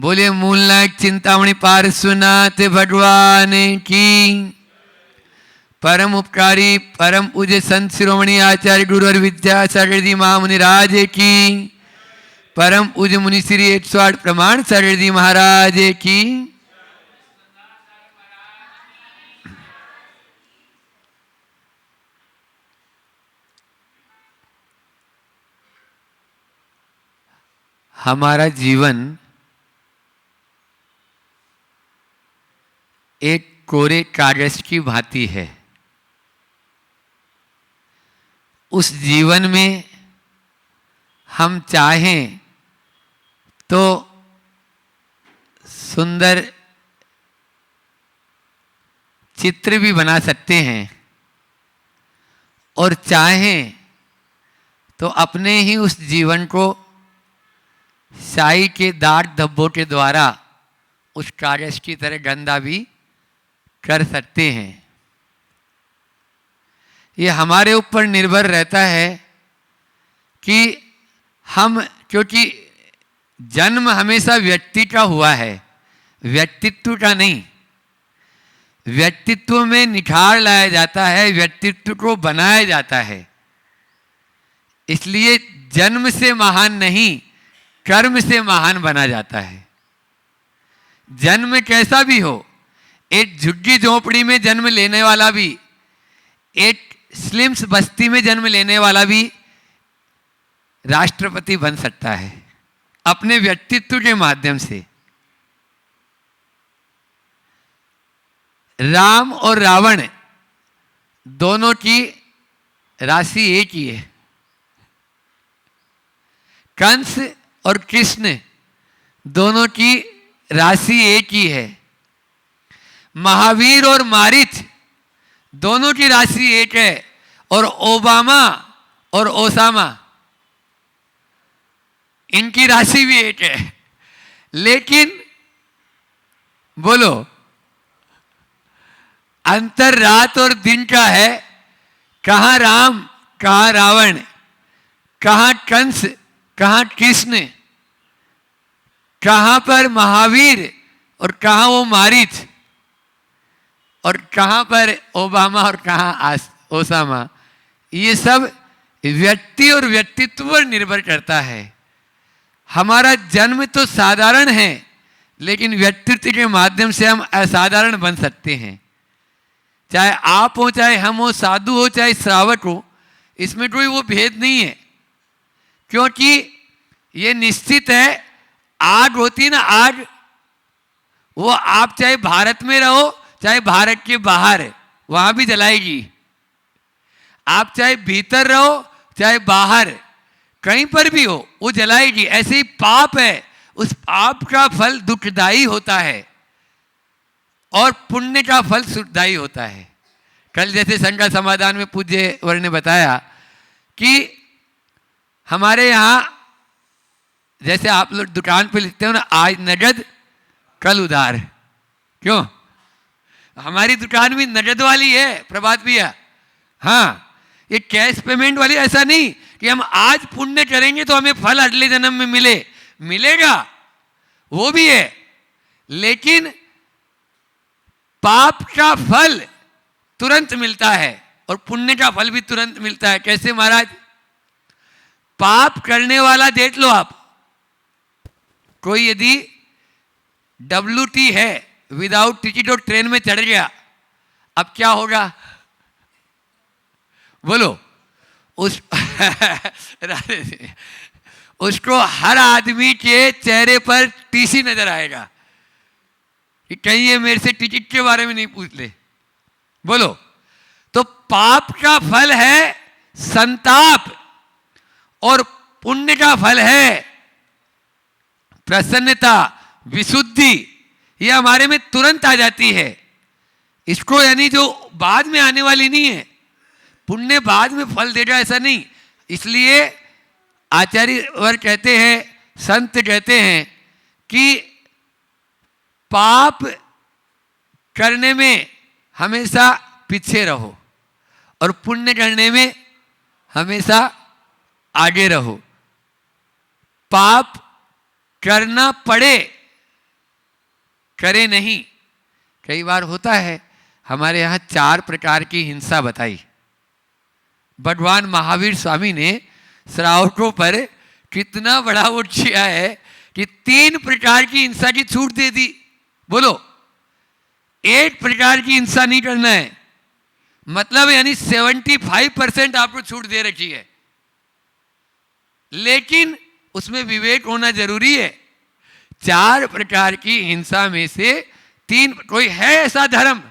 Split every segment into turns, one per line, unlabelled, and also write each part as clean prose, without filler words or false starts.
बोले मूलनायक चिंतामणि पार्श्वनाथ भगवान की। परम उपकारी परम पूज्य संत शिरोमणि आचार्य गुरु और विद्यासागर जी महामुनि राज की। परम पूज्य मुनि श्री 108 प्रमाण सागर जी महाराज की। हमारा जीवन एक कोरे कागज की भांति है। उस जीवन में हम चाहें तो सुंदर चित्र भी बना सकते हैं और चाहें तो अपने ही उस जीवन को स्याही के दाग धब्बों के द्वारा उस कागज की तरह गंदा भी कर सकते हैं। ये हमारे ऊपर निर्भर रहता है कि हम, क्योंकि जन्म हमेशा व्यक्ति का हुआ है, व्यक्तित्व का नहीं। व्यक्तित्व में निखार लाया जाता है, व्यक्तित्व को बनाया जाता है। इसलिए जन्म से महान नहीं, कर्म से महान बना जाता है। जन्म कैसा भी हो, एक झुग्गी झोपड़ी में जन्म लेने वाला भी, एक स्लिम्स बस्ती में जन्म लेने वाला भी राष्ट्रपति बन सकता है अपने व्यक्तित्व के माध्यम से। राम और रावण दोनों की राशि एक ही है। कंस और कृष्ण दोनों की राशि एक ही है। महावीर और मारिच दोनों की राशि एक है। और ओबामा और ओसामा इनकी राशि भी एक है। लेकिन बोलो, अंतर रात और दिन का है। कहां राम, कहां रावण, कहां कंस, कहां कृष्ण, कहां पर महावीर और कहां वो मारिच, और कहां पर ओबामा और कहां ओसामा। ये सब व्यक्ति और व्यक्तित्व पर निर्भर करता है। हमारा जन्म तो साधारण है, लेकिन व्यक्तित्व के माध्यम से हम असाधारण बन सकते हैं। चाहे आप हो, चाहे हम हो, साधु हो, चाहे श्रावक हो, इसमें कोई वो भेद नहीं है। क्योंकि ये निश्चित है, आग होती ना, आग, वो आप चाहे भारत में रहो चाहे भारत के बाहर, वहां भी जलाएगी। आप चाहे भीतर रहो चाहे बाहर, कहीं पर भी हो, वो जलाएगी। ऐसे ही पाप है, उस पाप का फल दुखदाई होता है और पुण्य का फल सुखदाई होता है। कल जैसे शंका समाधान में पूज्य वर ने बताया कि हमारे यहां जैसे आप लोग दुकान पे लिखते हो ना, आज नगद कल उधार। क्यों? हमारी दुकान भी नगद वाली है प्रभात भैया। हाँ, ये कैश पेमेंट वाली ऐसा नहीं कि हम आज पुण्य करेंगे तो हमें फल अगले जन्म में मिलेगा, वो भी है। लेकिन पाप का फल तुरंत मिलता है और पुण्य का फल भी तुरंत मिलता है। कैसे महाराज? पाप करने वाला देख लो आप, कोई यदि WT है, विदाउट टिकट और ट्रेन में चढ़ गया, अब क्या होगा बोलो? उसको हर आदमी के चेहरे पर टीसी नजर आएगा कि कहीं ये मेरे से टिकट के बारे में नहीं पूछ ले। बोलो, तो पाप का फल है संताप और पुण्य का फल है प्रसन्नता, विशुद्धि। ये हमारे में तुरंत आ जाती है। इसको यानी जो बाद में आने वाली नहीं है, पुण्य बाद में फल देगा ऐसा नहीं। इसलिए आचार्य वर कहते हैं, संत कहते हैं कि पाप करने में हमेशा पीछे रहो और पुण्य करने में हमेशा आगे रहो। पाप करना पड़े करे नहीं। कई बार होता है, हमारे यहाँ 4 प्रकार की हिंसा बताई। भगवान महावीर स्वामी ने श्रावकों पर कितना बड़ा वो किया है कि 3 प्रकार की हिंसा की छूट दे दी। बोलो, 1 प्रकार की हिंसा नहीं करना है, मतलब यानी 75% आपको छूट दे रखी है। लेकिन उसमें विवेक होना जरूरी है। 4 प्रकार की हिंसा में से 3, कोई है ऐसा धर्म,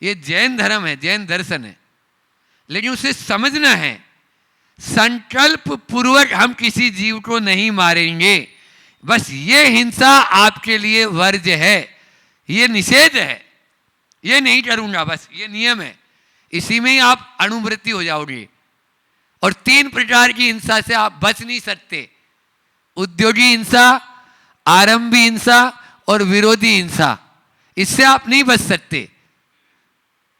ये जैन धर्म है, जैन दर्शन है, लेकिन उसे समझना है, संकल्प पूर्वक हम किसी जीव को नहीं मारेंगे, बस ये हिंसा आपके लिए वर्ज्य है, ये निषेध है, ये नहीं करूंगा, बस ये नियम है, इसी में ही आप अनुवृत्ति हो जाओगे। और 3 प्रकार की हिंसा से आप बच नहीं सकते, उद्योगी हिंसा, आरंभी हिंसा और विरोधी हिंसा, इससे आप नहीं बच सकते।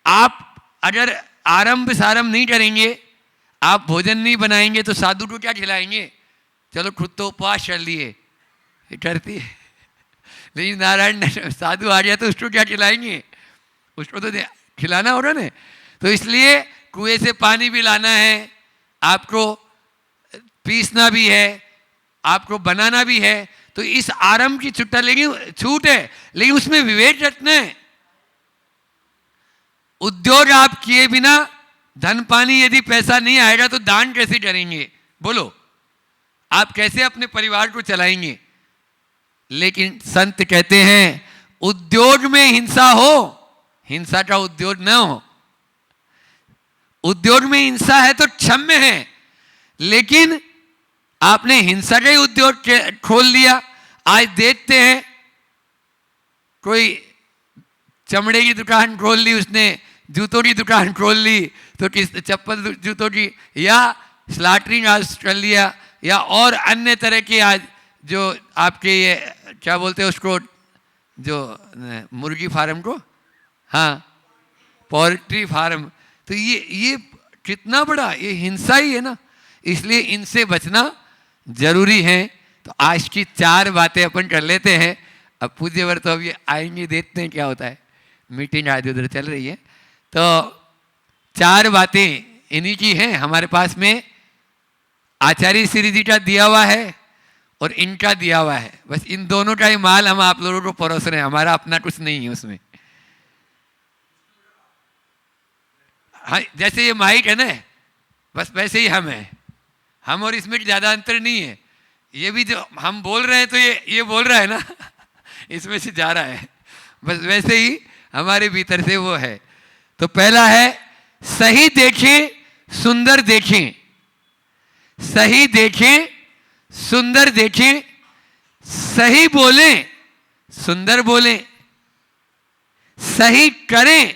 आप अगर आरंभ सारंभ नहीं करेंगे, आप भोजन नहीं बनाएंगे तो साधु को क्या खिलाएंगे? चलो खुद तो उपवास कर लिए, करती है, लेकिन नारायण साधु आ गया तो उसको क्या खिलाएंगे? उसको तो खिलाना होगा ना। तो इसलिए कुएं से पानी भी लाना है, आपको पीसना भी है, आपको बनाना भी है, तो इस आरंभ की छूट है, लेकिन उसमें विवेक रखना है। उद्योग आप किए बिना, धन पानी यदि पैसा नहीं आएगा तो दान कैसे करेंगे? बोलो, आप कैसे अपने परिवार को चलाएंगे? लेकिन संत कहते हैं उद्योग में हिंसा हो, हिंसा का उद्योग न हो। उद्योग में हिंसा है तो क्षम्य है, लेकिन आपने हिंसा का ही उद्योग खोल लिया। आज देखते हैं, कोई चमड़े की दुकान खोल ली, उसने जूतों की दुकान खोल ली, तो किस चप्पल जूतों की, या स्लॉटरिंग आज कर लिया, या और अन्य तरह के आज जो आपके ये क्या बोलते हैं उसको, जो मुर्गी फार्म को, हाँ पोल्ट्री फार्म, तो ये कितना बड़ा ये हिंसा ही है ना। इसलिए इनसे बचना जरूरी है। तो आज की 4 बातें अपन कर लेते हैं। अब पूज्यवर तो अभी आएंगे, देखते हैं क्या होता है, मीटिंग आज उधर चल रही है। तो 4 बातें इन्हीं की हैं हमारे पास में। आचार्य श्री जी का दिया हुआ है और इनका दिया हुआ है, बस इन दोनों का ही माल हम आप लोगों को परोस रहे हैं, हमारा अपना कुछ नहीं है उसमें। हाँ, जैसे ये माइक है ना, बस वैसे ही हम हैं, हम और इसमें ज़्यादा अंतर नहीं है। ये भी जो हम बोल रहे हैं तो ये बोल रहा है ना इसमें से जा रहा है, बस वैसे ही हमारे भीतर से वो है। तो पहला है सही देखें सुंदर देखें, सही देखें सुंदर देखें, सही बोलें सुंदर बोलें, सही करें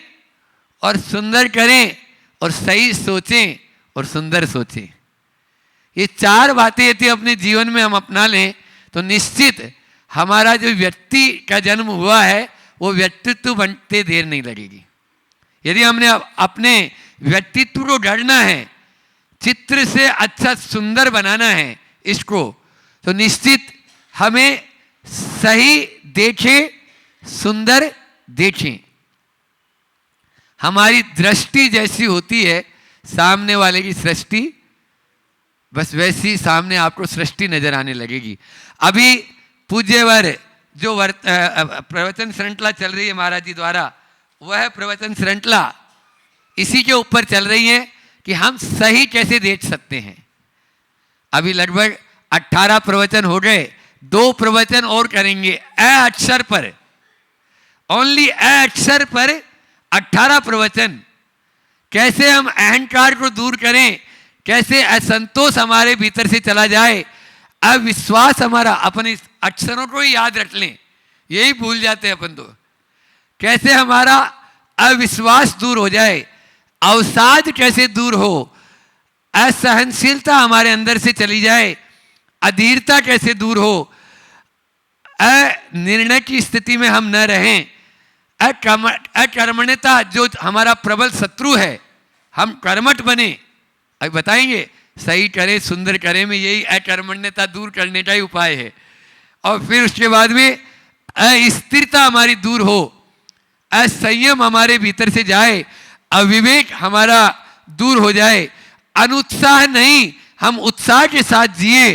और सुंदर करें, और सही सोचें और सुंदर सोचें। ये 4 बातें यदि अपने जीवन में हम अपना लें तो निश्चित हमारा जो व्यक्ति का जन्म हुआ है वो व्यक्तित्व बनते देर नहीं लगेगी। यदि हमने अपने व्यक्तित्व को गढ़ना है, चित्र से अच्छा सुंदर बनाना है इसको, तो निश्चित हमें सही देखें सुंदर देखें। हमारी दृष्टि जैसी होती है सामने वाले की सृष्टि, बस वैसी सामने आपको सृष्टि नजर आने लगेगी। अभी पूज्यवर जो प्रवचन श्रृंखला चल रही है महाराज जी द्वारा, वह प्रवचन श्रृंखला इसी के ऊपर चल रही है कि हम सही कैसे देख सकते हैं। अभी लगभग 18 प्रवचन हो गए, 2 प्रवचन और करेंगे अ अक्षर पर, ओनली अ अक्षर पर 18 प्रवचन। कैसे हम अहंकार को दूर करें, कैसे असंतोष हमारे भीतर से चला जाए, अविश्वास हमारा, अपने अक्षरों को ही याद रख लें, यही भूल जाते हैं अपन तो, कैसे हमारा अविश्वास दूर हो जाए, अवसाद कैसे दूर हो, असहनशीलता हमारे अंदर से चली जाए, अधीरता कैसे दूर हो, अनिर्णय की स्थिति में हम न रहें, अकर्मण्यता जो हमारा प्रबल शत्रु है, हम कर्मठ बने। अभी बताएंगे सही करें सुंदर करें में यही अकर्मण्यता दूर करने का ही उपाय है। और फिर उसके बाद में अस्थिरता हमारी दूर हो, असंयम हमारे भीतर से जाए, अविवेक हमारा दूर हो जाए, अनुत्साह नहीं हम उत्साह के साथ जिए,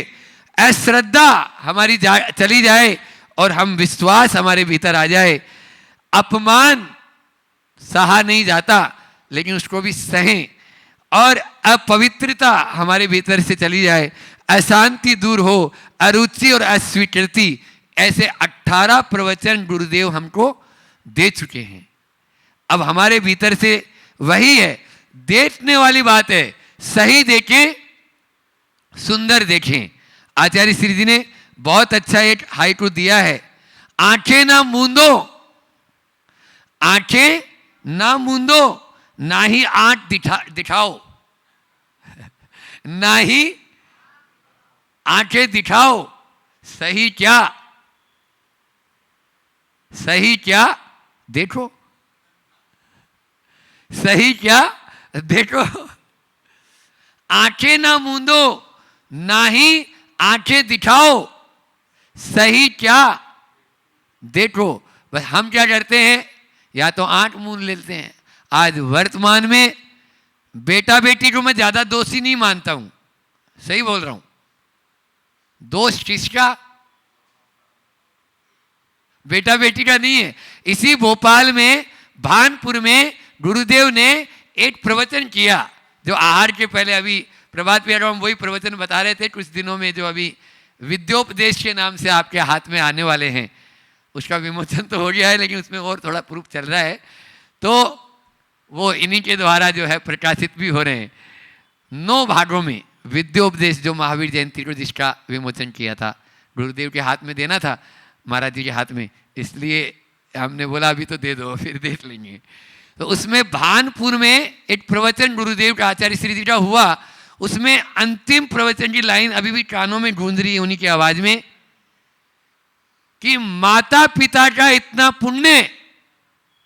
अश्रद्धा हमारी चली जाए और हम विश्वास हमारे भीतर आ जाए, अपमान सहा नहीं जाता लेकिन उसको भी सहें, और अपवित्रता हमारे भीतर से चली जाए, अशांति दूर हो, अरुचि और अस्वीकृति, ऐसे 18 प्रवचन गुरुदेव हमको दे चुके हैं। अब हमारे भीतर से वही है, देखने वाली बात है, सही देखें सुंदर देखें। आचार्य श्री जी ने बहुत अच्छा एक हाइकू दिया है, आंखें ना मूंदो, आंखें ना मूंदो, ना ही आंख दिखाओ, ना ही आंखें दिखाओ, सही क्या, सही क्या देखो, सही क्या देखो, आंखें ना मूंदो, ना ही आंखें दिखाओ, सही क्या देखो। बस हम क्या करते हैं, या तो आंख मूंद लेते हैं। आज वर्तमान में बेटा बेटी को मैं ज्यादा दोषी नहीं मानता हूं, सही बोल रहा हूं। दोष किसका, बेटा बेटी का नहीं है। इसी भोपाल में भानपुर में गुरुदेव ने एक प्रवचन किया, जो आहार के पहले, अभी प्रभात पेड़ हम वही प्रवचन बता रहे थे कुछ दिनों में, जो अभी विद्योपदेश के नाम से आपके हाथ में आने वाले हैं। उसका विमोचन तो हो गया है लेकिन उसमें और थोड़ा प्रूफ चल रहा है, तो वो इन्हीं के द्वारा जो है प्रकाशित भी हो रहे हैं। 9 भागों में विद्योपदेश, जो महावीर जयंती को जिसका विमोचन किया था, गुरुदेव के हाथ में देना था, महाराज जी के हाथ में, इसलिए हमने बोला अभी तो दे दो फिर देख लेंगे। तो उसमें भानपुर में एक प्रवचन गुरुदेव का आचार्य श्री जी का हुआ, उसमें अंतिम प्रवचन की लाइन अभी भी कानों में गूंज रही है उन्हीं की आवाज में, कि माता पिता का इतना पुण्य,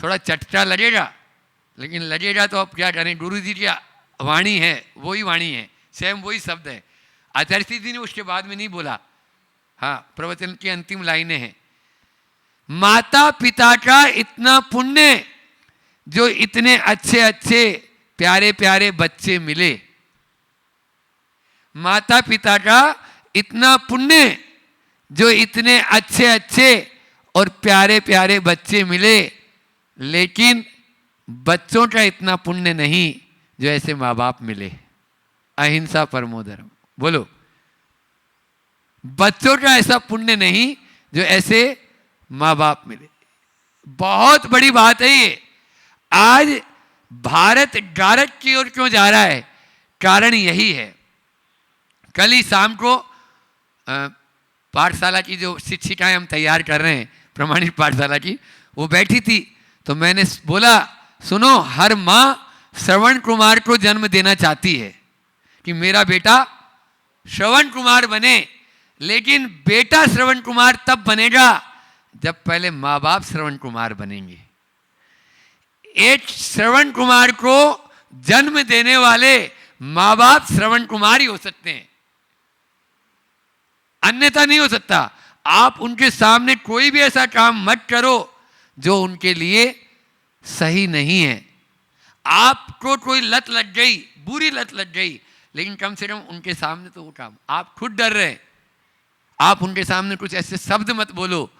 थोड़ा चटचा लगेगा लेकिन लगेगा तो अब क्या करें, गुरु जी की वाणी है, वही वाणी है, स्वयं वही शब्द है। आचार्य श्री जी ने उसके बाद में नहीं बोला, हाँ प्रवचन की अंतिम लाइनें हैं, माता पिता का इतना पुण्य जो इतने अच्छे अच्छे प्यारे प्यारे बच्चे मिले, माता पिता का इतना पुण्य जो इतने अच्छे अच्छे और प्यारे प्यारे बच्चे मिले, लेकिन बच्चों का इतना पुण्य नहीं जो ऐसे माँ बाप मिले। अहिंसा परमो धर्म, बोलो, बच्चों का ऐसा पुण्य नहीं जो ऐसे माँ बाप मिले। बहुत बड़ी बात है ये। आज भारत गारक की ओर क्यों जा रहा है, कारण यही है। कल ही शाम को पाठशाला की जो शिक्षिकाएं हम तैयार कर रहे हैं, प्रमाणित पाठशाला की, वो बैठी थी, तो मैंने बोला सुनो, हर माँ श्रवण कुमार को जन्म देना चाहती है कि मेरा बेटा श्रवण कुमार बने, लेकिन बेटा श्रवण कुमार तब बनेगा जब पहले माँ बाप श्रवण कुमार बनेंगे। एक श्रवण कुमार को जन्म देने वाले माँ बाप श्रवण कुमार ही हो सकते हैं, अन्यथा नहीं हो सकता। आप उनके सामने कोई भी ऐसा काम मत करो जो उनके लिए सही नहीं है। आपको कोई लत लग गई, बुरी लत लग गई, लेकिन कम से कम उनके सामने तो वो काम, आप खुद डर रहे, आप उनके सामने कुछ ऐसे शब्द मत बोलो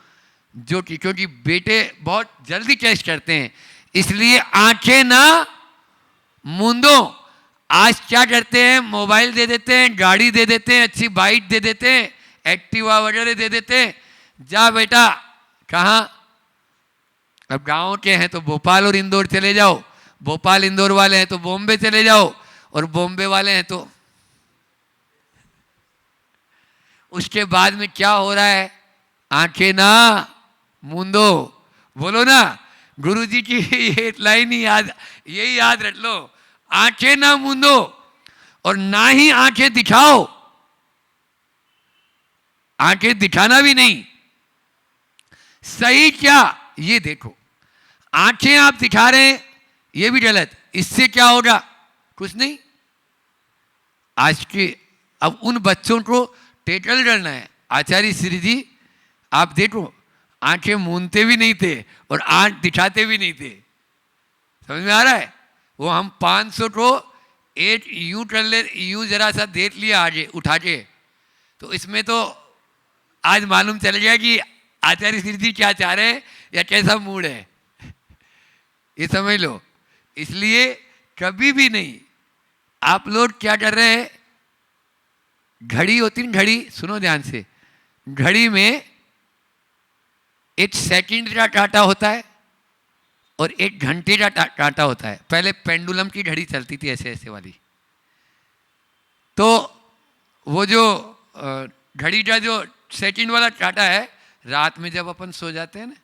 जो कि, क्योंकि बेटे बहुत जल्दी कैच करते हैं, इसलिए आंखें ना मूंदो। आज क्या करते हैं, मोबाइल दे देते हैं, गाड़ी दे देते हैं, अच्छी बाइक दे देते हैं, एक्टिवा वगैरह दे देते हैं, जा बेटा कहाँ, अब गांव के हैं तो भोपाल और इंदौर चले जाओ, भोपाल इंदौर वाले हैं तो बॉम्बे चले जाओ, और बॉम्बे वाले हैं तो उसके बाद में क्या हो रहा है, आंखें ना मूंदो। बोलो ना, गुरुजी की ये लाइन ही याद, यही याद रख लो, आंखें ना मूंदो और ना ही आंखें दिखाओ। आंखें दिखाना भी नहीं, सही क्या ये देखो। आंखें आप दिखा रहे हैं ये भी गलत, इससे क्या होगा, कुछ नहीं। आज के अब उन बच्चों को टेकल करना है। आचार्य श्री जी आप देखो, आंखें मूंदते भी नहीं थे और आंख दिखाते भी नहीं थे। समझ में आ रहा है? वो हम 500 को एक यूं कर ले, यूं जरा सा देख लिया आगे उठा के, तो इसमें तो आज मालूम चल गया कि आचार्य श्री जी क्या चाह रहे हैं या कैसा मूड है, ये समझ लो। इसलिए कभी भी नहीं, आप लोग क्या कर रहे हैं, घड़ी होती है, घड़ी सुनो ध्यान से, घड़ी में एक सेकंड का कांटा होता है और एक घंटे का कांटा होता है। पहले पेंडुलम की घड़ी चलती थी ऐसे ऐसे वाली, तो वो जो घड़ी का जो सेकंड वाला कांटा है, रात में जब अपन सो जाते हैं ना,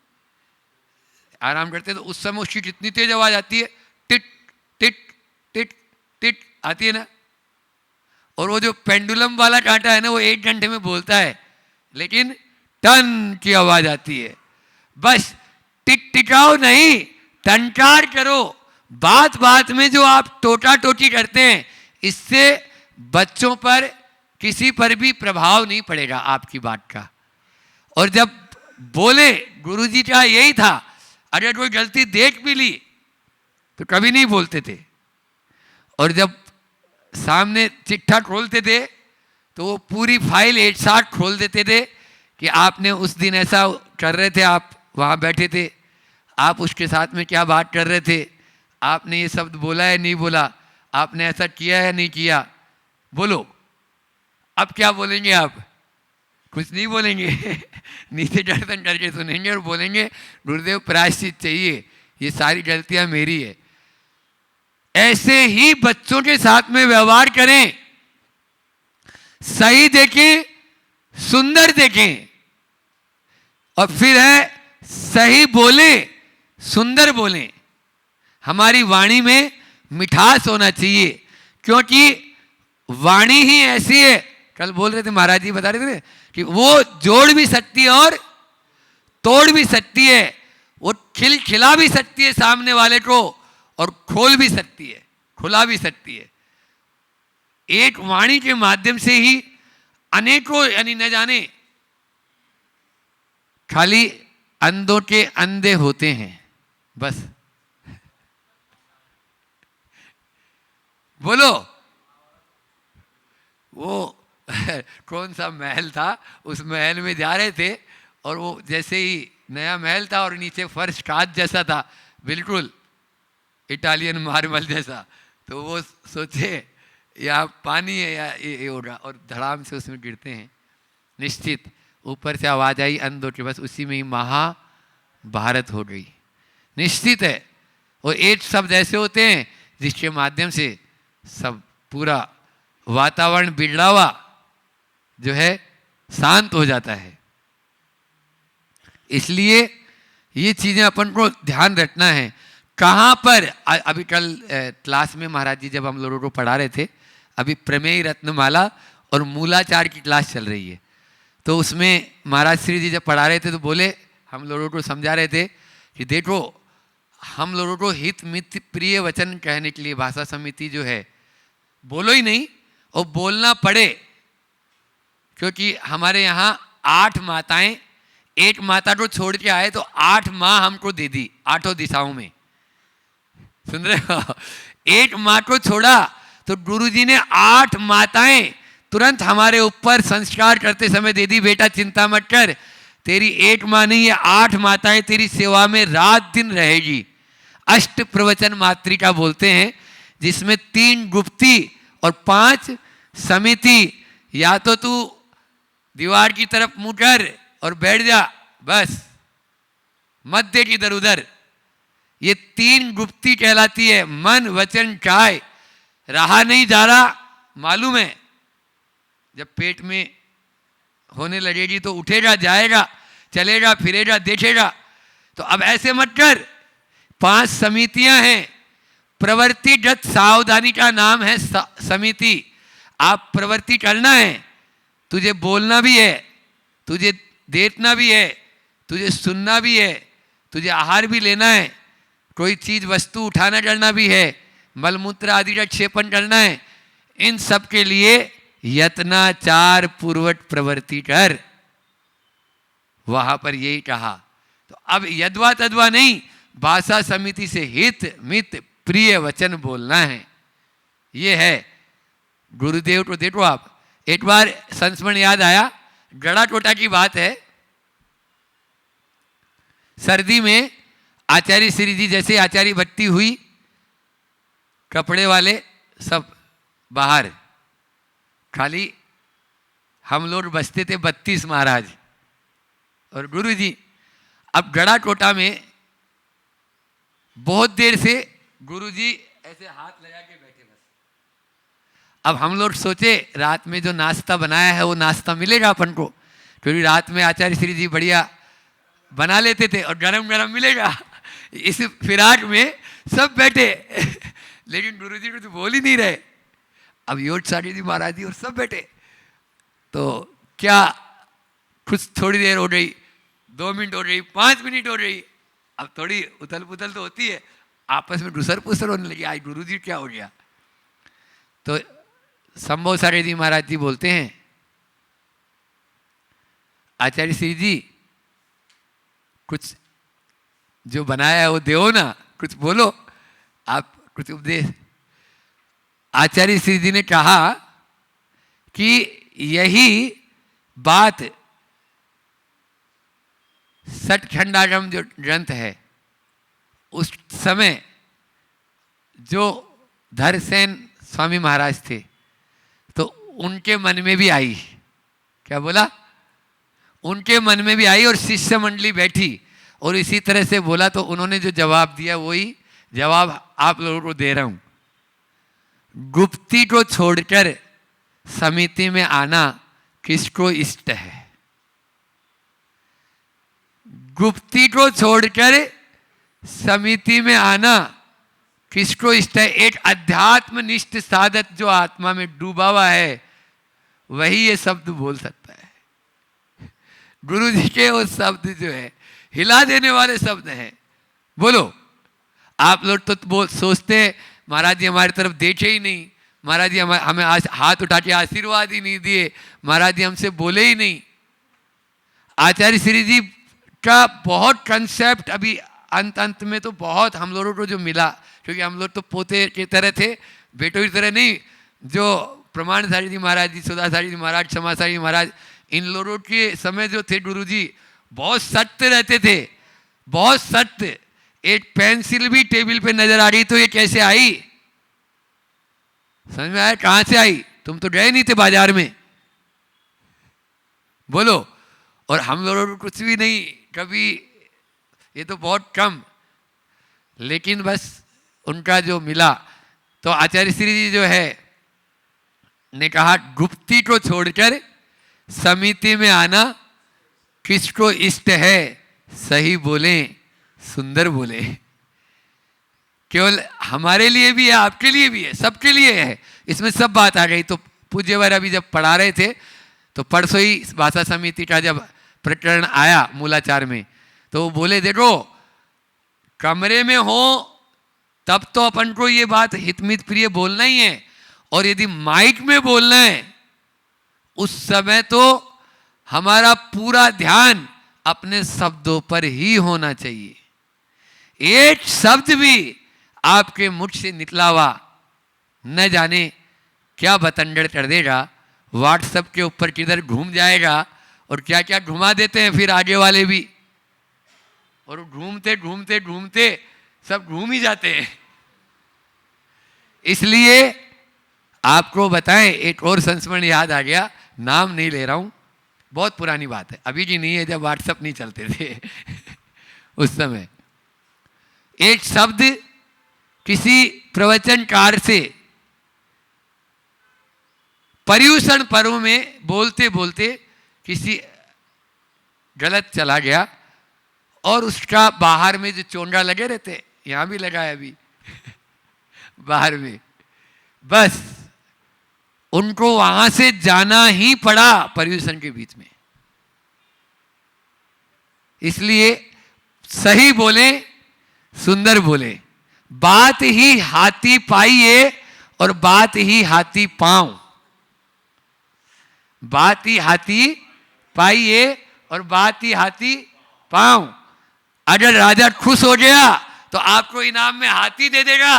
आराम करते हैं, तो उस समय उसकी कितनी तेज आवाज आती है, टिट टिट टिट टिट आती है ना। और वो जो पेंडुलम वाला कांटा है ना, वो 1 घंटे में बोलता है, लेकिन टन की आवाज आती है। बस टिक टिकाओ नहीं, टंकार करो। बात बात में जो आप टोटा टोटी करते हैं, इससे बच्चों पर किसी पर भी प्रभाव नहीं पड़ेगा आपकी बात का। और जब बोले, गुरुजी का यही था, अगर कोई गलती देख भी ली तो कभी नहीं बोलते थे, और जब सामने चिट्ठा खोलते थे तो वो पूरी फाइल एक साथ खोल देते थे कि आपने उस दिन ऐसा कर रहे थे, आप वहाँ बैठे थे, आप उसके साथ में क्या बात कर रहे थे, आपने ये शब्द बोला है नहीं बोला, आपने ऐसा किया है नहीं किया, बोलो। अब क्या बोलेंगे आप? कुछ नहीं बोलेंगे नीचे दर्शन करके सुनेंगे और बोलेंगे गुरुदेव प्रायश्चित चाहिए, ये सारी गलतियां मेरी है। ऐसे ही बच्चों के साथ में व्यवहार करें, सही देखें, सुंदर देखें, और फिर है सही बोले, सुंदर बोलें। हमारी वाणी में मिठास होना चाहिए, क्योंकि वाणी ही ऐसी है, कल बोल रहे थे महाराज जी, बता रहे थे कि वो जोड़ भी सकती है और तोड़ भी सकती है, वो खिला भी सकती है सामने वाले को, और खोल भी सकती है, खुला भी सकती है। एक वाणी के माध्यम से ही अनेकों, यानी न जाने खाली अंधों के अंधे होते हैं बस। बोलो, वो कौन सा महल था, उस महल में जा रहे थे, और वो जैसे ही नया महल था और नीचे फर्श कांच जैसा था, बिल्कुल इटालियन मार्बल जैसा, तो वो सोचे या पानी है या ये होगा, और धड़ाम से उसमें गिरते हैं। निश्चित ऊपर से आवाज आई अंधों की, बस उसी में ही महाभारत हो गई। निश्चित है वो एक शब्द ऐसे होते हैं जिसके माध्यम से सब पूरा वातावरण बिगड़ा हुआ जो है शांत हो जाता है। इसलिए ये चीजें अपन को ध्यान रखना है। कहाँ पर अभी कल क्लास में महाराज जी जब हम लोगों को पढ़ा रहे थे, अभी प्रमेय रत्नमाला और मूलाचार की क्लास चल रही है, तो उसमें महाराज श्री जी जब पढ़ा रहे थे तो बोले, हम लोगों को समझा रहे थे कि देखो, हम लोगों को हित मित प्रिय वचन कहने के लिए भाषा समिति जो है, बोलो ही नहीं और बोलना पड़े, क्योंकि हमारे यहाँ 8 माताएं, एक माता को छोड़ के आए तो 8 माँ हमको दे दी, 8 दिशाओं में। सुन रहे हो? एक माँ को छोड़ा तो गुरुजी ने 8 माताएं तुरंत हमारे ऊपर संस्कार करते समय दे दी, बेटा चिंता मत कर, तेरी एक माँ नहीं है, 8 माताएं तेरी सेवा में रात दिन रहेगी। अष्ट प्रवचन मातृका बोलते हैं, जिसमें 3 गुप्ती और 5 समिति। या तो तू दीवार की तरफ मुंह कर और बैठ जा, बस मत देख इधर उधर। ये 3 गुप्ती कहलाती है, मन वचन काय। रहा नहीं जा रहा, मालूम है जब पेट में होने लगेगी तो उठेगा, जाएगा, चलेगा, फिरेगा, देखेगा। तो अब ऐसे मत कर। 5 समितियां हैं, प्रवृत्तिगत सावधानी का नाम है समिति। आप प्रवृत्ति करना है, तुझे बोलना भी है, तुझे देखना भी है, तुझे सुनना भी है, तुझे आहार भी लेना है, कोई चीज वस्तु उठाना करना भी है, मलमूत्र आदि का क्षेपण करना है। इन सब के लिए यत्नाचार पूर्वक प्रवृत्ति कर। वहां पर यही कहा। तो अब यद्वा तद्वा नहीं, भाषा समिति से हित मित प्रिय वचन बोलना है। ये है गुरुदेव को। देखो आप, एक बार संस्मरण याद आया, गड़ा टोटा की बात है। सर्दी में आचार्य श्री जी, जैसे आचार्य भट्टी हुई, कपड़े वाले सब बाहर, खाली हम लोग बसते थे 32 महाराज और गुरु जी। अब गड़ा टोटा में बहुत देर से गुरु जी ऐसे हाथ लगा के बैठे बस। अब हम लोग सोचे रात में जो नाश्ता बनाया है वो नाश्ता मिलेगा अपन को, क्योंकि रात में आचार्य श्री जी बढ़िया बना लेते थे और गरम गरम मिलेगा। इस फिराक में सब बैठे लेकिन गुरु जी कुछ बोल ही नहीं रहे। अब योगाचार्य जी महाराज जी और सब बैठे, तो क्या कुछ थोड़ी देर हो गई, 2 मिनट हो गई, 5 मिनट हो गई, अब थोड़ी उथल पुथल तो होती है, आपस में घुसर पुसर होने लगी, आज गुरु जी क्या हो गया। तो संभव सारे जी महाराज जी बोलते हैं, आचार्य श्री जी कुछ जो बनाया है वो दो ना, कुछ बोलो, आप कुछ उपदेश। आचार्य श्री जी ने कहा कि यही बात सठखंडागम जो ग्रंथ है, उस समय जो धरसेन स्वामी महाराज थे तो उनके मन में भी आई। क्या बोला? उनके मन में भी आई और शिष्य मंडली बैठी और इसी तरह से बोला, तो उन्होंने जो जवाब दिया वही जवाब आप लोगों को दे रहा हूं। गुप्ती को छोड़कर समिति में आना किसको इष्ट है? गुप्ती को छोड़कर समिति में आना किसको इष्ट है? एक अध्यात्मनिष्ठ साधक जो आत्मा में डूबा हुआ है वही ये शब्द बोल सकता है। गुरु जी के वो शब्द जो है हिला देने वाले शब्द हैं। बोलो, आप लोग तो बोल सोचते हैं महाराज जी हमारी तरफ देखे ही नहीं, महाराज जी हमें हाथ उठा के आशीर्वाद ही नहीं दिए, महाराज जी हमसे बोले ही नहीं। आचार्य श्री जी का बहुत कंसेप्ट अभी अंत में तो बहुत हम लोगों को जो मिला, क्योंकि हम लोग तो पोते की तरह थे, बेटों की तरह नहीं। जो प्रमाणधारी जी महाराज जी, सुधाधारी जी महाराज, क्षमाचारी जी महाराज, इन लोगों के समय जो थे गुरु जी बहुत सत्य रहते थे, बहुत सत्य। एक पेंसिल भी टेबल पे नजर आ रही तो ये कैसे आई? समझ में आया? कहां से आई? तुम तो गए नहीं थे बाजार में। बोलो। और हम लोगों को कुछ भी नहीं कभी, ये तो बहुत कम, लेकिन बस उनका जो मिला। तो आचार्य श्री जी जो है ने कहा, गुप्ती को छोड़कर समिति में आना किसको इष्ट है? सही बोले, सुंदर बोले। केवल हमारे लिए भी है, आपके लिए भी है, सबके लिए है, इसमें सब बात आ गई। तो पूज्यवर अभी जब पढ़ा रहे थे तो परसों ही भाषा समिति का जब प्रकरण आया मूलाचार में, तो वो बोले देखो कमरे में हो तब तो अपन को ये बात हितमित प्रिय बोलना ही है, और यदि माइक में बोलना है उस समय तो हमारा पूरा ध्यान अपने शब्दों पर ही होना चाहिए। एक शब्द भी आपके मुख से निकला हुआ न जाने क्या बतंडर कर देगा, व्हाट्सएप के ऊपर किधर घूम जाएगा, और क्या क्या घुमा देते हैं फिर आगे वाले भी, और घूमते घूमते घूमते सब घूम ही जाते हैं। इसलिए आपको बताएं, एक और संस्मरण याद आ गया, नाम नहीं ले रहा हूं, बहुत पुरानी बात है, अभी की नहीं है, जब व्हाट्सएप नहीं चलते थे उस समय एक शब्द किसी प्रवचनकार से पर्यूषण पर्व में बोलते बोलते किसी गलत चला गया, और उसका बाहर में जो चोंडा लगे रहते, यहां भी लगा है अभी बाहर में, बस उनको वहां से जाना ही पड़ा पर्यूषण के बीच में। इसलिए सही बोले, सुंदर बोले, बात ही हाथी पाइए और बात ही हाथी पांव, बात ही हाथी पाइए और बाती हाथी पांव। अगर राजा खुश हो गया तो आपको इनाम में हाथी दे देगा,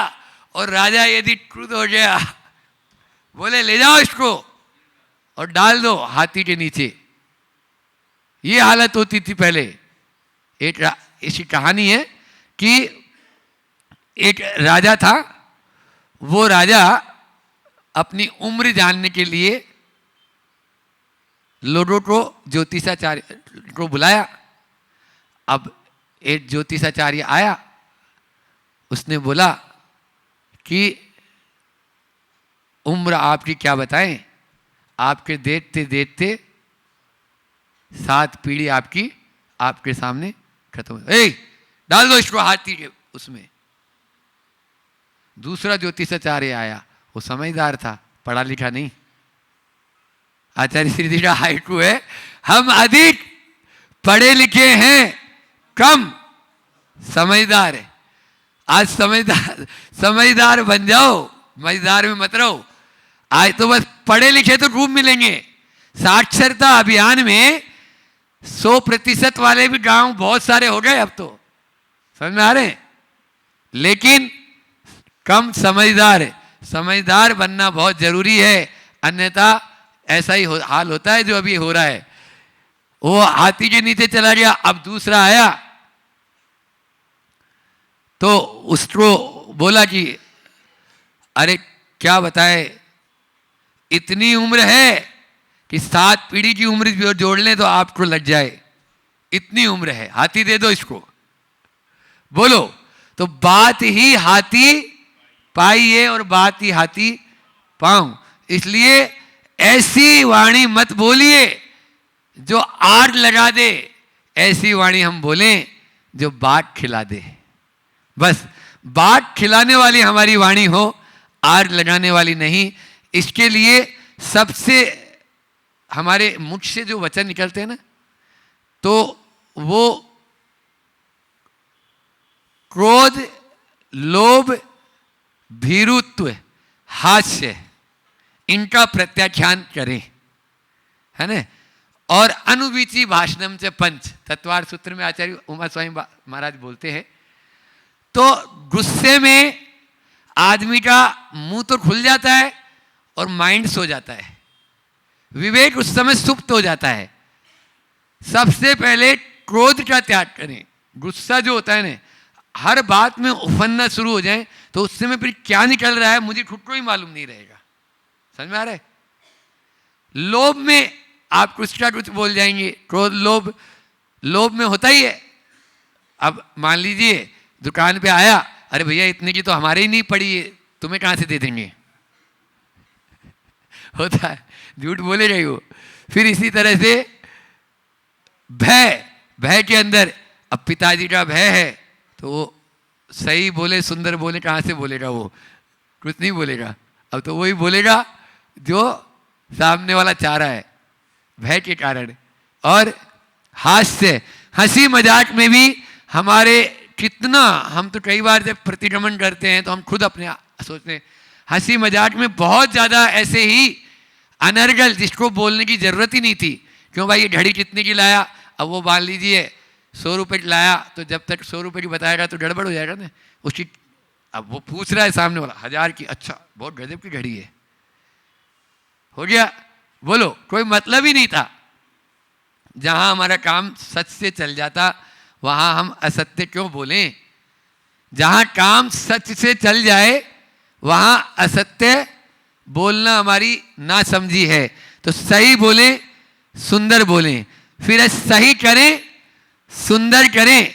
और राजा यदि क्रुद्ध हो गया बोले ले जाओ इसको और डाल दो हाथी के नीचे। ये हालत होती थी पहले। एक ऐसी कहानी है कि एक राजा था, वो राजा अपनी उम्र जानने के लिए लोगों को ज्योतिषाचार्य को बुलाया। अब एक ज्योतिषाचार्य आया, उसने बोला कि उम्र आपकी क्या बताएं, आपके देखते देखते 7 पीढ़ी आपकी आपके सामने खत्म हो। ए डाल दो इसको हाथी के उसमें। दूसरा ज्योतिषाचार्य आया, वो समझदार था, पढ़ा लिखा नहीं। आचार्य श्री जी का हाइकू है, हम अधिक पढ़े लिखे हैं, कम समझदार है। आज समझदार बन जाओ, मजेदार में मत रहो। आज तो बस पढ़े लिखे तो खूब मिलेंगे। साक्षरता अभियान में 100% वाले भी गांव बहुत सारे हो गए अब तो, समझ में आ रहे हैं, लेकिन कम समझदार है। समझदार बनना बहुत जरूरी है, अन्यथा ऐसा ही हाल होता है जो अभी हो रहा है। वो हाथी के नीचे चला गया। अब दूसरा आया तो उसको बोला कि अरे क्या बताए, इतनी उम्र है कि 7 पीढ़ी की उम्र भी जोड़ लें तो आपको लग जाए, इतनी उम्र है, हाथी दे दो इसको। बोलो तो बात ही हाथी पाई है और बात ही हाथी पाऊं। इसलिए ऐसी वाणी मत बोलिए जो आग लगा दे, ऐसी वाणी हम बोलें जो बात खिला दे। बस बात खिलाने वाली हमारी वाणी हो, आग लगाने वाली नहीं। इसके लिए सबसे हमारे मुख से जो वचन निकलते हैं ना, तो वो क्रोध, लोभ, भीरुत्व, हास्य, इनका प्रत्याख्यान करें, है ना। और अनुवीची भाषणम से पंच, तत्वार सूत्र में आचार्य उमा स्वामी महाराज बोलते हैं। तो गुस्से में आदमी का मुंह तो खुल जाता है और माइंड सो जाता है, विवेक उस समय सुप्त हो जाता है। सबसे पहले क्रोध का त्याग करें। गुस्सा जो होता है ना, हर बात में उफनना शुरू हो जाए तो उस समय फिर क्या निकल रहा है मुझे खुद को ही मालूम नहीं रहेगा। समझ में आ रहा है। लोभ में आप कुछ का कुछ बोल जाएंगे। क्रोध लोभ में होता ही है। अब मान लीजिए दुकान पे आया, अरे भैया इतने की तो हमारे ही नहीं पड़ी है, तुम्हें कहां से दे देंगे, होता है, झूठ बोले रही हो। फिर इसी तरह से भय के अंदर, अब पिताजी का भय है तो वो सही बोले सुंदर बोले कहां से बोलेगा, वो कुछ नहीं बोलेगा। अब तो वही बोलेगा जो सामने वाला चाह रहा है, भय के कारण। और हास्य, हंसी मजाक में भी हमारे कितना, हम तो कई बार जब प्रतिक्रमण करते हैं तो हम खुद अपने सोचते हैं, हंसी मजाक में बहुत ज़्यादा ऐसे ही अनर्गल जिसको बोलने की ज़रूरत ही नहीं थी। क्यों भाई ये घड़ी कितने की लाया, अब वो मान लीजिए 100 रुपये की लाया, तो जब तक 100 रुपये की बताएगा तो गड़बड़ हो जाएगा ना उसकी। अब वो पूछ रहा है सामने वाला 1000 की, अच्छा बहुत गजब की घड़ी है, हो गया। बोलो कोई मतलब ही नहीं था। जहां हमारा काम सच से चल जाता वहां हम असत्य क्यों बोलें। जहां काम सच से चल जाए वहां असत्य बोलना हमारी ना समझी है। तो सही बोले, सुंदर बोले, फिर सही करें, सुंदर करें।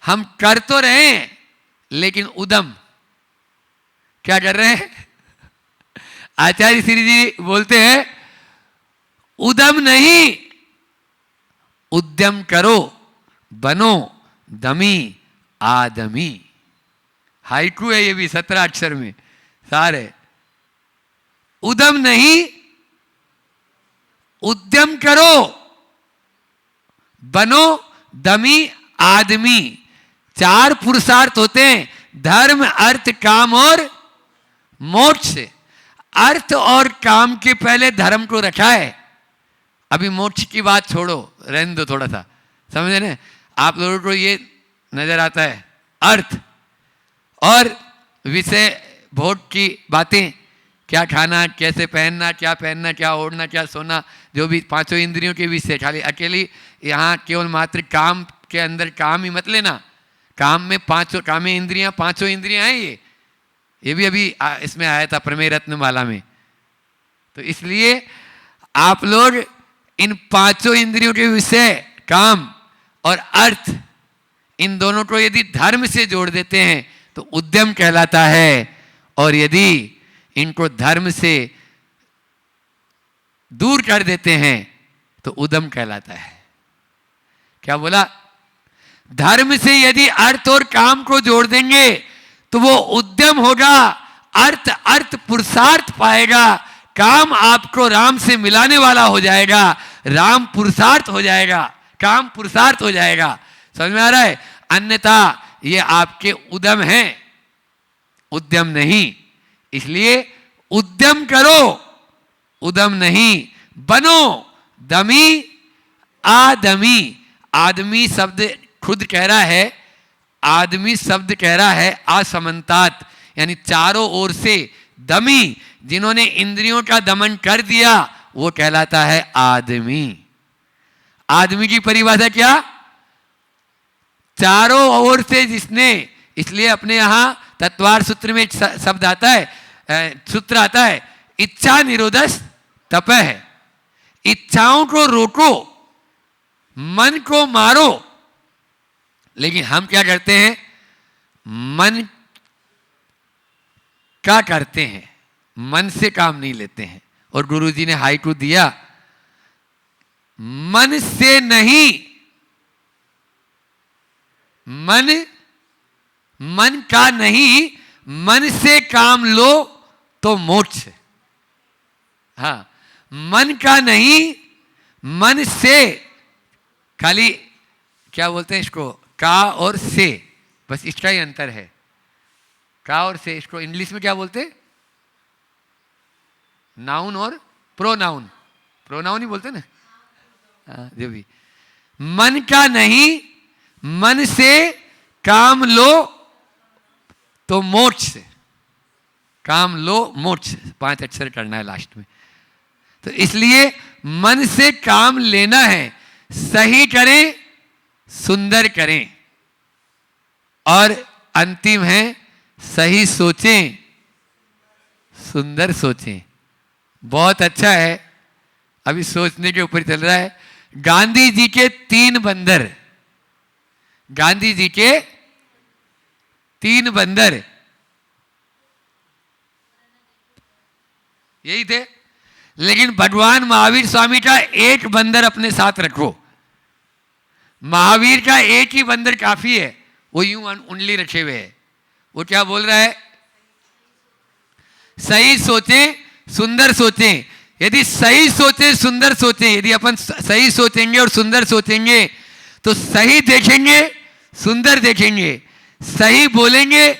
हम कर तो रहे हैं लेकिन उद्यम क्या कर रहे हैं। आचार्य श्री जी बोलते हैं उद्यम नहीं, उद्यम करो, बनो दमी आदमी। हाइकू है ये भी 17 अक्षर में सारे। उद्यम नहीं, उद्यम करो, बनो दमी आदमी। 4 पुरुषार्थ होते हैं, धर्म, अर्थ, काम और मोक्ष। अर्थ और काम के पहले धर्म को रखा है। अभी मोक्ष की बात छोड़ो, रहने दो थोड़ा सा, समझे ना। आप लोगों को ये नजर आता है अर्थ और विषय भोग की बातें, क्या खाना, कैसे पहनना, क्या ओढ़ना, क्या सोना, जो भी पांचों इंद्रियों के विषय। खाली अकेली यहाँ केवल मात्र काम के अंदर काम ही मत लेना, काम में पांचों कामें इंद्रियां, पांचों इंद्रियां हैं ये भी अभी इसमें आया था प्रमेय रत्नमाला में। तो इसलिए आप लोग इन पांचों इंद्रियों के विषय काम और अर्थ, इन दोनों को यदि धर्म से जोड़ देते हैं तो उद्यम कहलाता है, और यदि इनको धर्म से दूर कर देते हैं तो उद्यम कहलाता है। क्या बोला? धर्म से यदि अर्थ और काम को जोड़ देंगे तो वो उद्यम होगा, अर्थ पुरुषार्थ पाएगा, काम आपको राम से मिलाने वाला हो जाएगा, राम पुरुषार्थ हो जाएगा, काम पुरुषार्थ हो जाएगा। समझ में आ रहा है? अन्यथा ये आपके उद्यम हैं, उद्यम नहीं। इसलिए उद्यम करो, उद्यम नहीं। बनो दमी आदमी। आदमी शब्द खुद कह रहा है, आदमी शब्द कह रहा है असमंतात, यानी चारों ओर से दमी, जिन्होंने इंद्रियों का दमन कर दिया वो कहलाता है आदमी। आदमी की परिभाषा क्या? चारों ओर से जिसने, इसलिए अपने यहां तत्वार सूत्र में शब्द आता है, सूत्र आता है, इच्छा निरोधस तप है। इच्छाओं को रोको, मन को मारो। लेकिन हम क्या करते हैं? मन का करते हैं, मन से काम नहीं लेते हैं। और गुरुजी ने हाइकू दिया, मन से नहीं, मन का नहीं, मन से काम लो तो मोक्ष। हाँ, मन का नहीं, मन से, खाली क्या बोलते हैं इसको, का और से, बस इसका ही अंतर है, का और से। इसको इंग्लिश में क्या बोलते हैं? नाउन और प्रोनाउन। प्रोनाउन ही बोलते ना, जो भी। मन का नहीं, मन से काम लो तो मोक्ष, काम लो मोक्ष, 5 अक्षर करना है लास्ट में। तो इसलिए मन से काम लेना है, सही करें, सुंदर करें, और अंतिम है सही सोचें, सुंदर सोचें। बहुत अच्छा है, अभी सोचने के ऊपर चल रहा है। गांधी जी के 3 बंदर, गांधी जी के 3 बंदर यही थे, लेकिन भगवान महावीर स्वामी का एक बंदर अपने साथ रखो। महावीर का एक ही बंदर काफी है, वो यूं उंगली रखे हुए है। वो क्या बोल रहा है? सही सोचें, सुंदर सोचें। यदि सही सोचें, सुंदर सोचें, यदि अपन सही सोचेंगे और सुंदर सोचेंगे तो सही देखेंगे, सुंदर देखेंगे, सही बोलेंगे,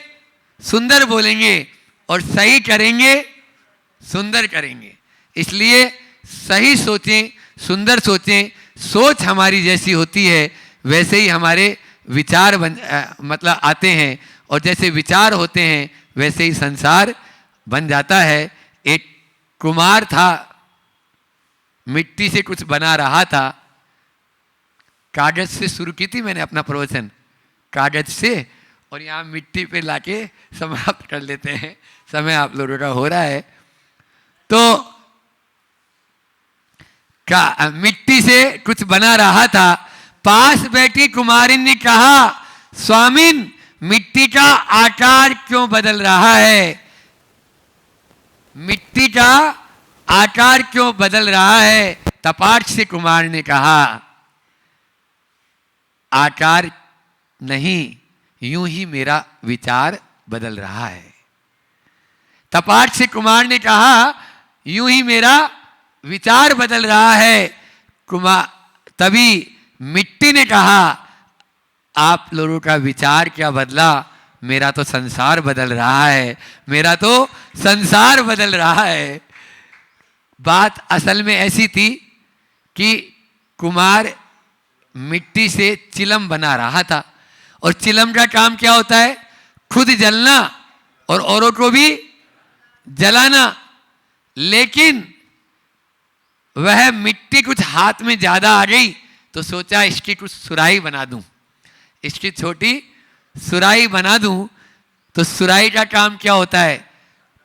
सुंदर बोलेंगे, और सही करेंगे, सुंदर करेंगे। इसलिए सही सोचें, सुंदर सोचें। सोच हमारी जैसी होती है वैसे ही हमारे विचार मतलब आते हैं, और जैसे विचार होते हैं वैसे ही संसार बन जाता है। एक कुम्हार था, मिट्टी से कुछ बना रहा था। कागज से शुरू की थी मैंने अपना प्रवचन, कागज से, और यहाँ मिट्टी पे लाके समाप्त कर लेते हैं। समय आप लोगों का हो रहा है। तो मिट्टी से कुछ बना रहा था। पास बैठी कुमारिन ने कहा, स्वामिन मिट्टी का आकार क्यों बदल रहा है? मिट्टी का आकार क्यों बदल रहा है? तपाट से कुमार ने कहा, आकार नहीं, यूं ही मेरा विचार बदल रहा है। तपाट से कुमार ने कहा, यूं ही मेरा विचार बदल रहा है। तभी मिट्टी ने कहा, आप लोगों का विचार क्या बदला, मेरा तो संसार बदल रहा है, मेरा तो संसार बदल रहा है। बात असल में ऐसी थी कि कुमार मिट्टी से चिलम बना रहा था। और चिलम का काम क्या होता है? खुद जलना और औरों को भी जलाना। लेकिन वह मिट्टी कुछ हाथ में ज्यादा आ गई तो सोचा इसकी कुछ सुराही बना दूं, इसकी छोटी सुराही बना दूं। तो सुराही का काम क्या होता है?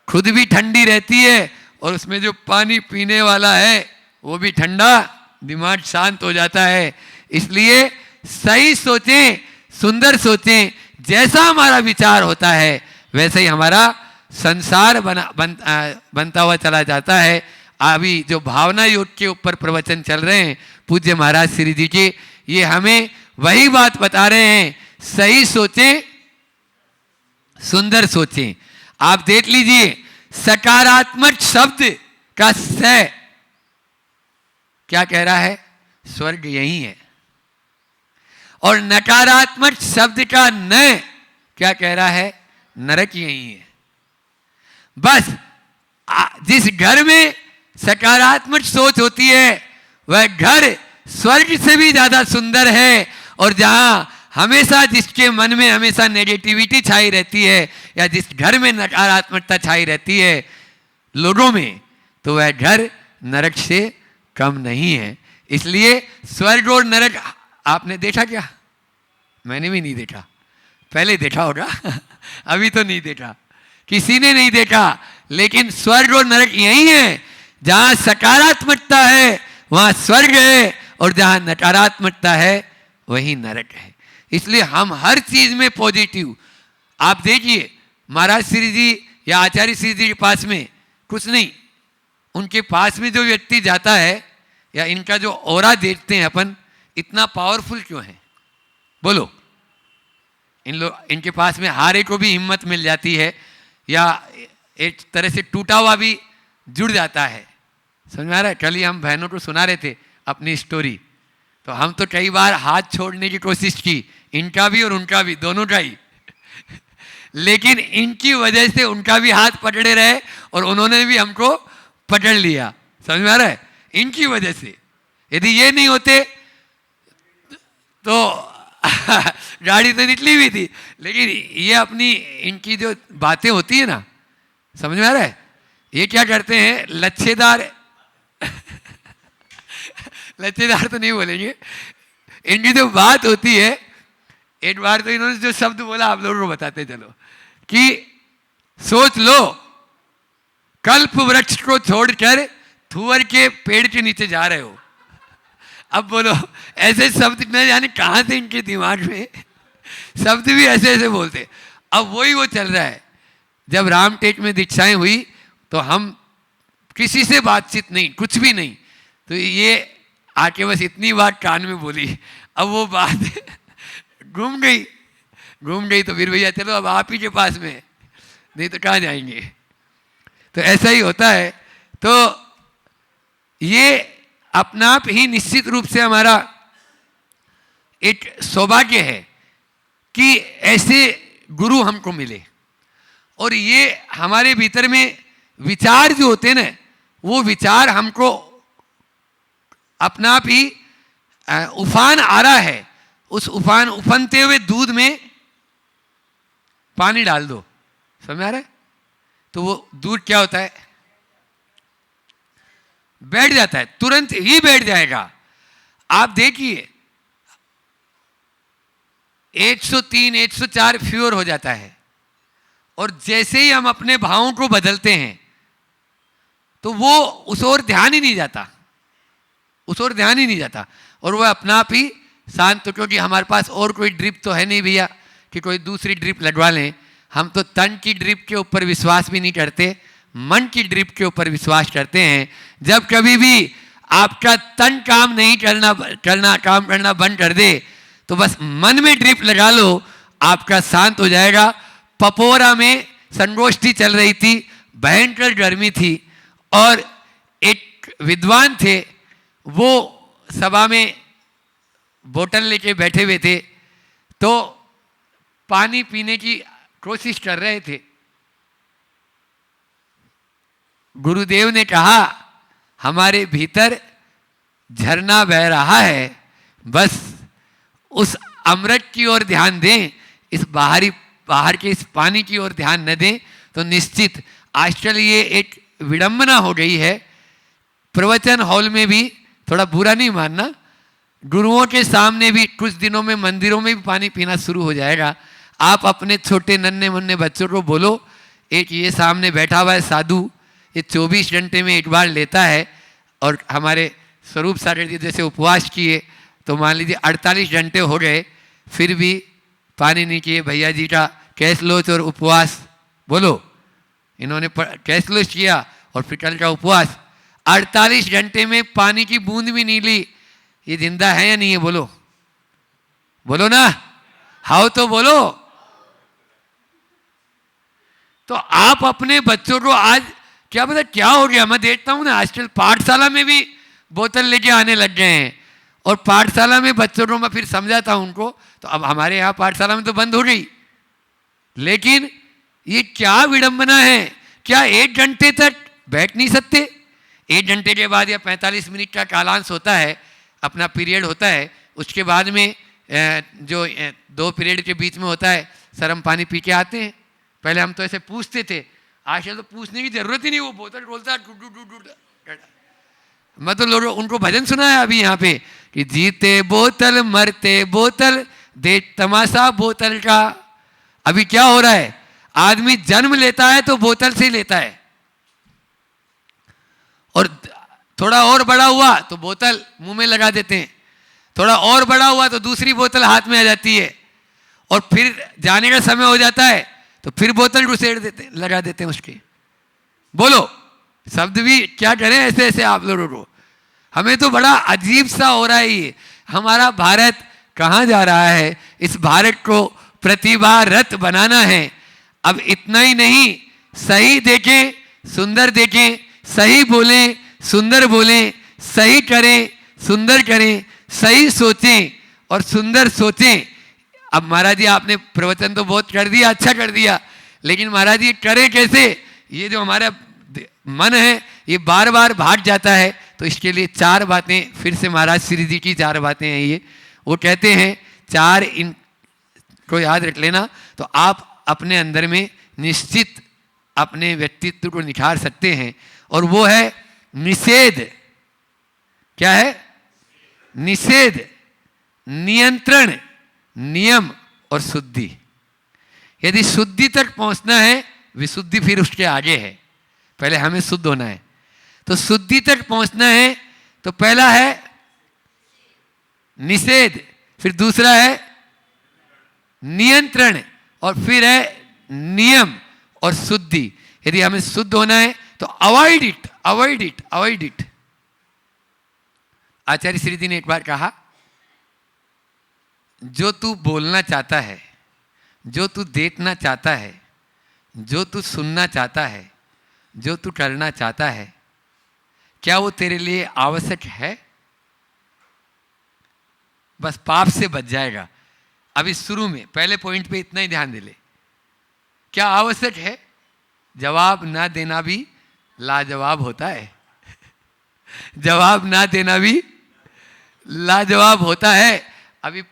खुद भी ठंडी रहती है और उसमें जो पानी पीने वाला है वो भी ठंडा, दिमाग शांत हो जाता है। इसलिए सही सोचें, सुंदर सोचें, जैसा हमारा विचार होता है वैसे ही हमारा संसार बनता हुआ चला जाता है। अभी जो भावना योग के ऊपर प्रवचन चल रहे हैं पूज्य महाराज श्री जी के, ये हमें वही बात बता रहे हैं, सही सोचें, सुंदर सोचें। आप देख लीजिए, सकारात्मक शब्द का स क्या कह रहा है? स्वर्ग यही है। और नकारात्मक शब्द का न क्या कह रहा है? नरक यही है। बस जिस घर में सकारात्मक सोच होती है वह घर स्वर्ग से भी ज्यादा सुंदर है। और जहां हमेशा जिसके मन में हमेशा नेगेटिविटी छाई रहती है या जिस घर में नकारात्मकता छाई रहती है लोगों में, तो वह घर नरक से कम नहीं है। इसलिए स्वर्ग और नरक आपने देखा क्या? मैंने भी नहीं देखा, पहले देखा होगा अभी तो नहीं देखा, किसी ने नहीं देखा। लेकिन स्वर्ग और नरक यही है, जहां सकारात्मकता है वहां स्वर्ग है और जहां नकारात्मकता है वही नरक है। इसलिए हम हर चीज में पॉजिटिव। आप देखिए महाराज श्री जी या आचार्य श्री जी के पास में कुछ नहीं, उनके पास में जो व्यक्ति जाता है या इनका जो ऑरा देखते हैं अपन, इतना पावरफुल क्यों है? बोलो। इनके पास में हारे को भी हिम्मत मिल जाती है या एक तरह से टूटा हुआ भी जुड़ जाता है। समझ में आ रहा है? कल ही हम बहनों को सुना रहे थे अपनी स्टोरी, तो हम तो कई बार हाथ छोड़ने की कोशिश की, इनका भी और उनका भी, दोनों का ही लेकिन इनकी वजह से उनका भी हाथ पकड़े रहे और उन्होंने भी हमको पकड़ लिया। समझ में आ रहा है? इनकी वजह से। यदि ये नहीं होते तो गाड़ी तो निकली हुई थी। लेकिन ये अपनी इनकी जो बातें होती है ना, समझ में आ रहा है? ये क्या करते हैं, लच्छेदार लच्छेदार तो नहीं बोलेंगे, इनकी जो बात होती है, एक बार तो इन्होंने जो शब्द बोला आप लोगों को बताते चलो कि सोच लो कल्प वृक्ष को छोड़कर थुवर के पेड़ के नीचे जा रहे हो। अब बोलो, ऐसे शब्द न जाने कहां से इनके दिमाग में शब्द भी ऐसे ऐसे बोलते। अब वही वो चल रहा है। जब रामटेक में दीक्षाएं हुई तो हम किसी से बातचीत नहीं, कुछ भी नहीं, तो ये आके बस इतनी बात कान में बोली। अब वो बात घूम गई तो फिर भैया चलो अब आप ही के पास में, नहीं तो कहाँ जाएंगे। तो ऐसा ही होता है। तो ये अपना आप ही निश्चित रूप से हमारा एक सौभाग्य है कि ऐसे गुरु हमको मिले। और ये हमारे भीतर में विचार जो होते हैं ना, वो विचार हमको अपना आप ही उफान आ रहा है, उस उफनते हुए दूध में पानी डाल दो। समझ आ रहा है? तो वो दूध क्या होता है, बैठ जाता है, तुरंत ही बैठ जाएगा। आप देखिए 103 104 फीवर हो जाता है, और जैसे ही हम अपने भावों को बदलते हैं तो वो उस ओर ध्यान ही नहीं जाता, उस ओर ध्यान ही नहीं जाता, और वह अपना आप ही शांत। तो क्योंकि हमारे पास और कोई ड्रिप तो है नहीं भैया कि कोई दूसरी ड्रिप लगवा लें। हम तो तन की ड्रिप के ऊपर विश्वास भी नहीं करते, मन की ड्रिप के ऊपर विश्वास करते हैं। जब कभी भी आपका तन काम नहीं करना बंद कर दे तो बस मन में ड्रिप लगा लो, आपका शांत हो जाएगा। पपोरा में संगोष्ठी चल रही थी, भयंकर गर्मी थी, और एक विद्वान थे, वो सभा में बोतल लेके बैठे हुए थे, तो पानी पीने की कोशिश कर रहे थे। गुरुदेव ने कहा हमारे भीतर झरना बह रहा है, बस उस अमृत की ओर ध्यान दें, इस बाहर के इस पानी की ओर ध्यान न दें, तो निश्चित आजकल ये एक विडंबना हो गई है। प्रवचन हॉल में भी, थोड़ा बुरा नहीं मानना, गुरुओं के सामने भी कुछ दिनों में मंदिरों में भी पानी पीना शुरू हो जाएगा। आप अपने छोटे नन्हे मुन्ने बच्चों को बोलो, एक ये सामने बैठा हुआ है साधु, ये 24 घंटे में एक बार लेता है, और हमारे स्वरूप सागर जी जैसे उपवास किए तो मान लीजिए 48 घंटे हो गए, फिर भी पानी नहीं किए। भैया जी का कैसलोच और उपवास, बोलो, इन्होंने कैसलोच किया और फिर कल का उपवास, 48 घंटे में पानी की बूंद भी नहीं ली। ये जिंदा है या नहीं है? बोलो, बोलो ना, हाउ तो बोलो। तो आप अपने बच्चों को आज क्या पता क्या हो गया, मैं देखता हूं ना आजकल पाठशाला में भी बोतल लेके आने लग गए हैं, और पाठशाला में बच्चों को मैं फिर समझाता हूं उनको, तो अब हमारे यहाँ पाठशाला में तो बंद हो गई, लेकिन ये क्या विडंबना है। क्या 1 घंटे तक बैठ नहीं सकते? 1 घंटे के बाद या 45 मिनट का कालांश होता है, अपना पीरियड होता है, उसके बाद में जो 2 पीरियड के बीच में होता है, सर हम पानी पी के आते हैं। पहले हम तो ऐसे पूछते थे, आजकल तो पूछने की जरूरत ही नहीं, वो बोतल खोलता है। मैं तो लोगों उनको भजन सुनाया अभी यहाँ पे कि जीते बोतल मरते बोतल, दे तमाशा बोतल का। अभी क्या हो रहा है, आदमी जन्म लेता है तो बोतल से लेता है, और थोड़ा और बड़ा हुआ तो बोतल मुंह में लगा देते हैं, थोड़ा और बड़ा हुआ तो दूसरी बोतल हाथ में आ जाती है, और फिर जाने का समय हो जाता है तो फिर बोतल घुसेड़ देते, लगा देते हैं उसके। बोलो, शब्द भी क्या करें ऐसे ऐसे आप लोगों को। हमें तो बड़ा अजीब सा हो रहा है ये, हमारा भारत कहाँ जा रहा है। इस भारत को प्रतिभा रत बनाना है। अब इतना ही नहीं, सही देखें, सुंदर देखें, सही बोलें, सुंदर बोलें, सही करें, सुंदर करें, सही सोचें और सुंदर सोचें। अब महाराज जी आपने प्रवचन तो बहुत कर दिया, अच्छा कर दिया, लेकिन महाराज जी करें कैसे? ये जो हमारा मन है ये बार बार भाग जाता है, तो इसके लिए 4 बातें फिर से महाराज श्री जी की 4 बातें हैं ये। वो कहते हैं 4 इन को याद रख लेना, तो आप अपने अंदर में निश्चित अपने व्यक्तित्व को निखार सकते हैं। और वो है निषेध। क्या है? निषेध, नियंत्रण, नियम और शुद्धि। यदि शुद्धि तक पहुंचना है, विशुद्धि फिर उसके आगे है, पहले हमें शुद्ध होना है। तो शुद्धि तक पहुंचना है तो पहला है निषेध, फिर दूसरा है नियंत्रण, और फिर है नियम और शुद्धि। यदि हमें शुद्ध होना है तो avoid it, avoid it, avoid it. Acharya Shri ji ने एक बार कहा, जो तू बोलना चाहता है, जो तू देखना चाहता है, जो तू सुनना चाहता है, जो तू करना चाहता है, क्या वो तेरे लिए आवश्यक है? बस पाप से बच जाएगा। अभी शुरू में पहले पॉइंट पे इतना ही ध्यान दे ले, क्या आवश्यक है? जवाब ना देना भी लाजवाब होता है। जवाब ना देना भी लाजवाब होता है। अभी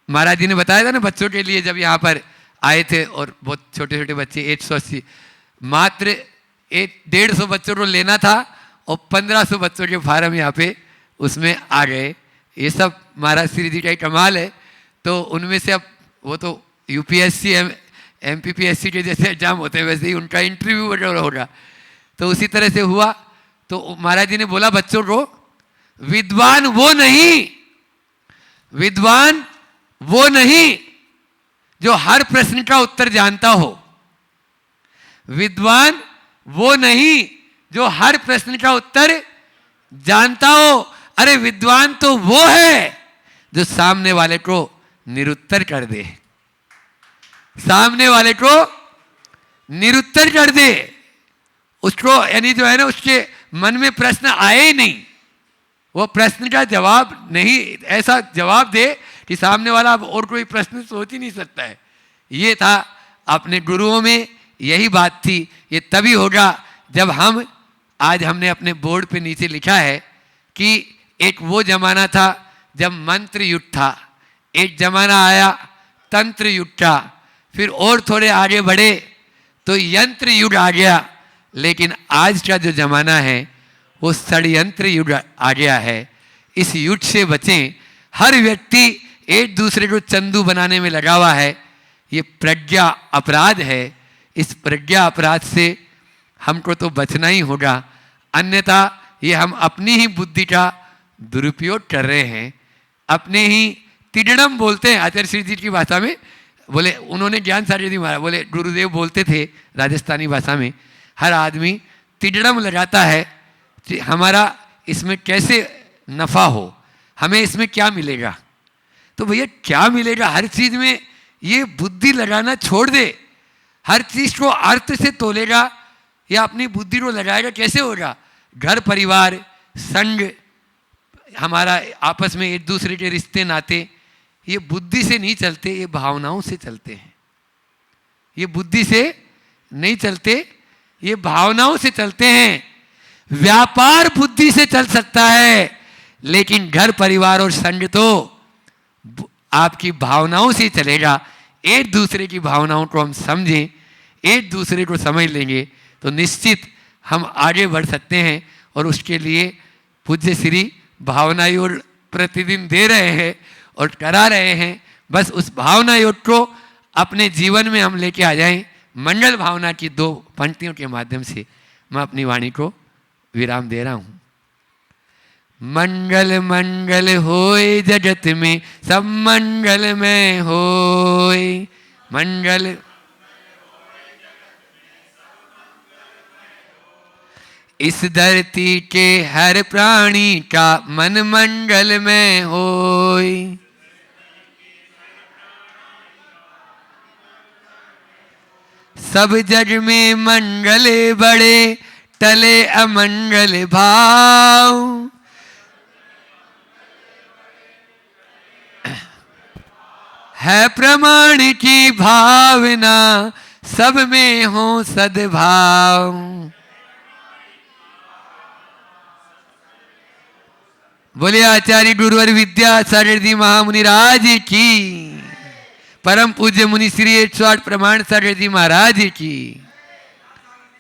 महाराज जी ने बताया था ना बच्चों के लिए, जब यहाँ पर आए थे और बहुत छोटे छोटे बच्चे 180 मात्र 150 बच्चों को लेना था, और 1500 बच्चों के फार्म यहाँ पे उसमें आ गए। ये सब महाराज श्री जी का ही कमाल है। तो उनमें से अब वो तो यूपीएससी एमपीपीएससी के जैसे एग्जाम होते हैं, वैसे ही उनका इंटरव्यू वगैरह होगा। तो उसी तरह से हुआ। तो महाराज जी ने बोला बच्चों को, विद्वान वो नहीं, विद्वान वो नहीं जो हर प्रश्न का उत्तर जानता हो। विद्वान वो नहीं जो हर प्रश्न का उत्तर जानता हो। अरे विद्वान तो वो है जो सामने वाले को निरुत्तर कर दे, सामने वाले को निरुत्तर कर दे। उसको यानी जो है ना, उसके मन में प्रश्न आए ही नहीं, वो प्रश्न का जवाब नहीं, ऐसा जवाब दे कि सामने वाला अब और कोई प्रश्न सोच ही नहीं सकता है। ये था अपने गुरुओं में, यही बात थी। ये तभी होगा जब हम, आज हमने अपने बोर्ड पे नीचे लिखा है कि एक वो जमाना था जब मंत्र युद्ध था, एक जमाना आया तंत्र युग का, फिर और थोड़े आगे बढ़े तो यंत्र युग आ गया, लेकिन आज का जो जमाना है वो षड्यंत्र युग आ गया है। इस युग से बचें। हर व्यक्ति एक दूसरे को चंदू बनाने में लगा हुआ है। ये प्रज्ञा अपराध है। इस प्रज्ञा अपराध से हमको तो बचना ही होगा, अन्यथा ये हम अपनी ही बुद्धि का दुरुपयोग कर रहे हैं। अपने ही तिगड़म बोलते हैं आचार्य श्री जी की भाषा में, बोले उन्होंने ज्ञान सागर जी महाराज बोले, गुरुदेव बोलते थे राजस्थानी भाषा में, हर आदमी तिगड़म लगाता है कि हमारा इसमें कैसे नफ़ा हो, हमें इसमें क्या मिलेगा। तो भैया क्या मिलेगा, हर चीज़ में ये बुद्धि लगाना छोड़ दे। हर चीज़ को अर्थ से तोलेगा या अपनी बुद्धि को लगाएगा, कैसे होगा। घर परिवार संग, हमारा आपस में एक दूसरे के रिश्ते नाते, ये बुद्धि से नहीं चलते, ये भावनाओं से चलते हैं। ये बुद्धि से नहीं चलते, ये भावनाओं से चलते हैं। व्यापार बुद्धि से चल सकता है, लेकिन घर परिवार और संग तो आपकी भावनाओं से चलेगा। एक दूसरे की भावनाओं को हम समझें, एक दूसरे को समझ लेंगे तो निश्चित हम आगे बढ़ सकते हैं। और उसके लिए पूज्य श्री भावना योग प्रतिदिन दे रहे हैं और करा रहे हैं। बस उस भावना योग को अपने जीवन में हम लेके आ जाएं। मंगल भावना की 2 पंक्तियों के माध्यम से मैं अपनी वाणी को विराम दे रहा हूँ। मंगल मंगल होए जगत में, सब मंगल में होए। मंगल इस धरती के हर प्राणी का मन मंगल में होए। सब जग में मंगल बड़े, टले अमंगल भाव। है प्रमाण की भावना, सब में हो सद्भाव। बोले आचार्य गुरुवर विद्यासागर जी महामुनि राज की, परम पूज्य मुनि श्री 108 प्रमाण सागर जी महाराज की।